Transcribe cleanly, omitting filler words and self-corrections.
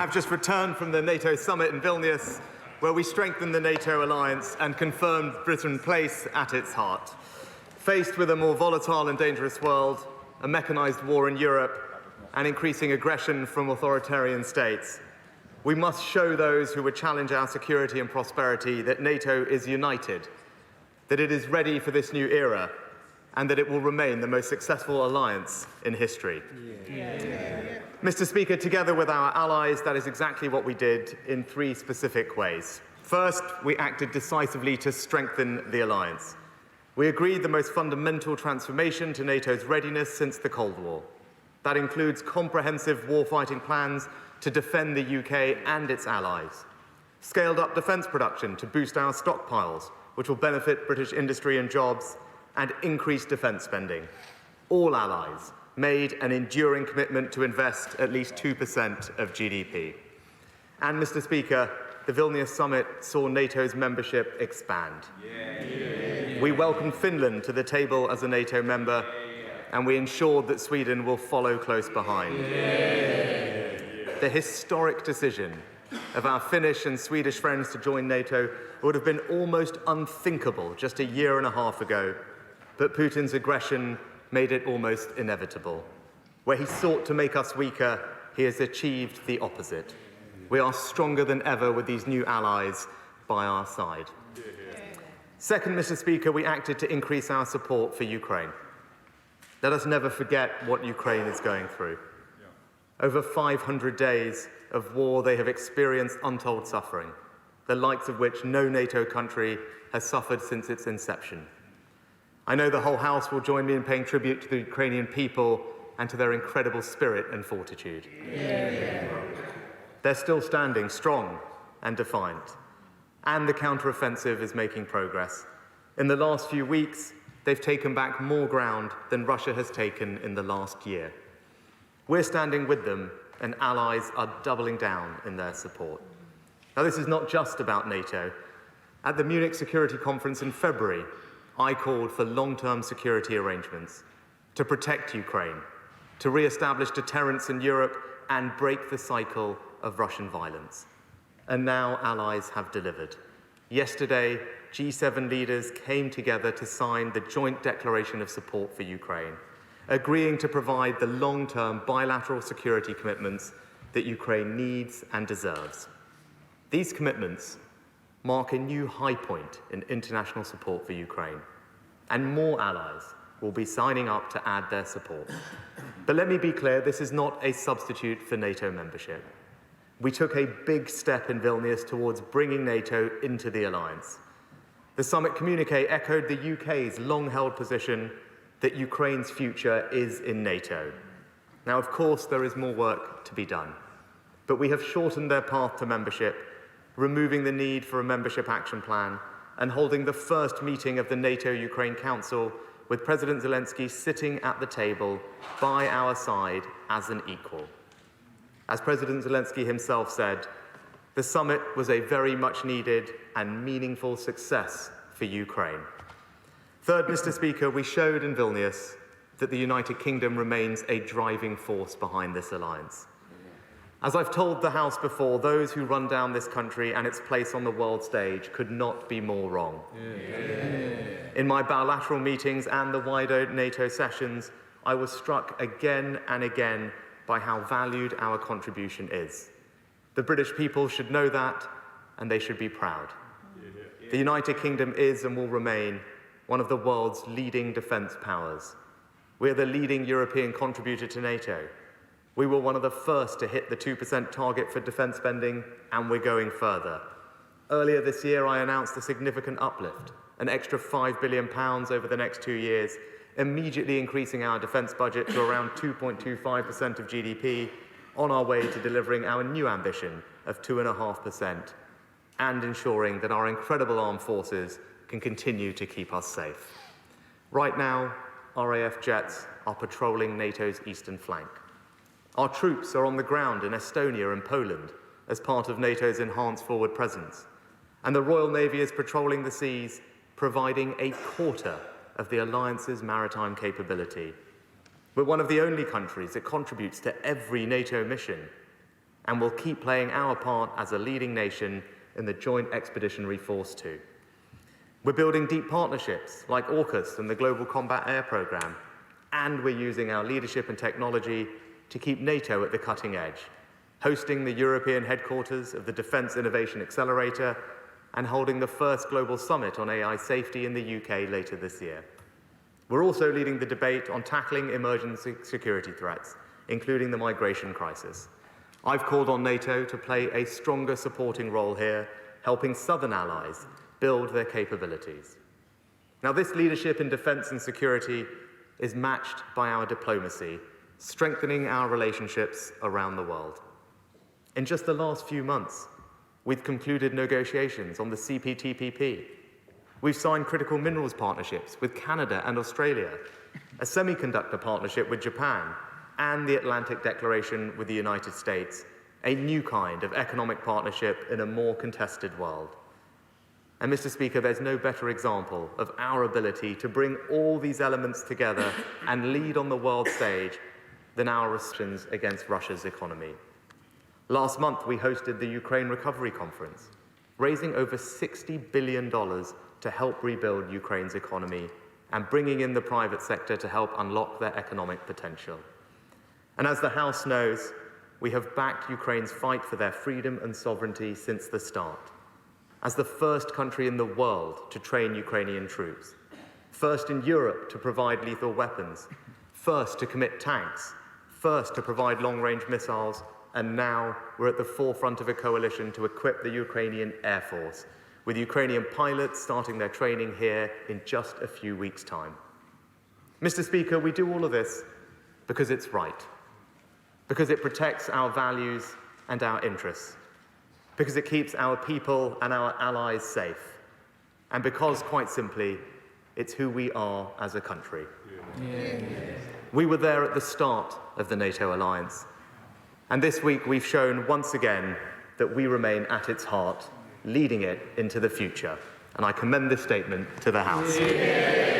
I've just returned from the NATO summit in Vilnius, where we strengthened the NATO alliance and confirmed Britain's place at its heart. Faced with a more volatile and dangerous world, a mechanized war in Europe, and increasing aggression from authoritarian states, we must show those who would challenge our security and prosperity that NATO is united, that it is ready for this new era, and that it will remain the most successful alliance in history. Mr. Speaker, together with our allies, that is exactly what we did in three specific ways. First, we acted decisively to strengthen the alliance. We agreed the most fundamental transformation to NATO's readiness since the Cold War. That includes comprehensive warfighting plans to defend the UK and its allies, scaled up defence production to boost our stockpiles, which will benefit British industry and jobs, and increased defence spending. All allies made an enduring commitment to invest at least 2% of GDP. And, Mr. Speaker, the Vilnius summit saw NATO's membership expand. We welcomed Finland to the table as a NATO member, and we ensured that Sweden will follow close behind. The historic decision of our Finnish and Swedish friends to join NATO would have been almost unthinkable just a year and a half ago, but Putin's aggression made it almost inevitable. Where he sought to make us weaker, he has achieved the opposite. We are stronger than ever with these new allies by our side. Second, Mr. Speaker, we acted to increase our support for Ukraine. Let us never forget what Ukraine is going through. Over 500 days of war, they have experienced untold suffering, the likes of which no NATO country has suffered since its inception. I know the whole House will join me in paying tribute to the Ukrainian people and to their incredible spirit and fortitude. They're still standing strong and defiant, and the counteroffensive is making progress. In the last few weeks, they've taken back more ground than Russia has taken in the last year. We're standing with them, and allies are doubling down in their support. Now, this is not just about NATO. At the Munich Security Conference in February, I called for long-term security arrangements to protect Ukraine, to re-establish deterrence in Europe and break the cycle of Russian violence. And now allies have delivered. Yesterday, G7 leaders came together to sign the joint declaration of support for Ukraine, agreeing to provide the long-term bilateral security commitments that Ukraine needs and deserves. These commitments mark a new high point in international support for Ukraine, and more allies will be signing up to add their support. But let me be clear, this is not a substitute for NATO membership. We took a big step in Vilnius towards bringing NATO into the alliance. The summit communique echoed the UK's long-held position that Ukraine's future is in NATO. Now, of course, there is more work to be done, but we have shortened their path to membership, removing the need for a membership action plan, and holding the first meeting of the NATO-Ukraine Council with President Zelensky sitting at the table by our side as an equal. As President Zelensky himself said, the summit was a very much needed and meaningful success for Ukraine. Third, Mr. Speaker, we showed in Vilnius that the United Kingdom remains a driving force behind this alliance. As I've told the House before, those who run down this country and its place on the world stage could not be more wrong. In my bilateral meetings and the wider NATO sessions, I was struck again and again by how valued our contribution is. The British people should know that, and they should be proud. The United Kingdom is and will remain one of the world's leading defence powers. We are the leading European contributor to NATO. We were one of the first to hit the 2% target for defence spending, and we're going further. Earlier this year, I announced a significant uplift, an extra £5 billion over the next 2 years, immediately increasing our defence budget to around 2.25% of GDP, on our way to delivering our new ambition of 2.5%, and ensuring that our incredible armed forces can continue to keep us safe. Right now, RAF jets are patrolling NATO's eastern flank. Our troops are on the ground in Estonia and Poland as part of NATO's enhanced forward presence. And the Royal Navy is patrolling the seas, providing a quarter of the alliance's maritime capability. We're one of the only countries that contributes to every NATO mission. and we'll keep playing our part as a leading nation in the Joint Expeditionary Force too. We're building deep partnerships like AUKUS and the Global Combat Air Programme, and we're using our leadership and technology to keep NATO at the cutting edge, hosting the European headquarters of the Defence Innovation Accelerator and holding the first global summit on AI safety in the UK later this year. We're also leading the debate on tackling emerging security threats, including the migration crisis. I've called on NATO to play a stronger supporting role here, helping southern allies build their capabilities. Now, this leadership in defence and security is matched by our diplomacy, strengthening our relationships around the world. In just the last few months, we've concluded negotiations on the CPTPP. We've signed critical minerals partnerships with Canada and Australia, a semiconductor partnership with Japan, and the Atlantic Declaration with the United States, a new kind of economic partnership in a more contested world. And Mr. Speaker, there's no better example of our ability to bring all these elements together and lead on the world stage than our restrictions against Russia's economy. Last month, we hosted the Ukraine Recovery Conference, raising over $60 billion to help rebuild Ukraine's economy and bringing in the private sector to help unlock their economic potential. And as the House knows, we have backed Ukraine's fight for their freedom and sovereignty since the start. As the first country in the world to train Ukrainian troops, first in Europe to provide lethal weapons, first to commit tanks, first to provide long-range missiles, and now we're at the forefront of a coalition to equip the Ukrainian Air Force, with Ukrainian pilots starting their training here in just a few weeks' time. Mr. Speaker, we do all of this because it's right, because it protects our values and our interests, because it keeps our people and our allies safe, and because, quite simply, it's who we are as a country. Yeah. We were there at the start of the NATO alliance, and this week we've shown once again that we remain at its heart, leading it into the future. And I commend this statement to the House. Yeah.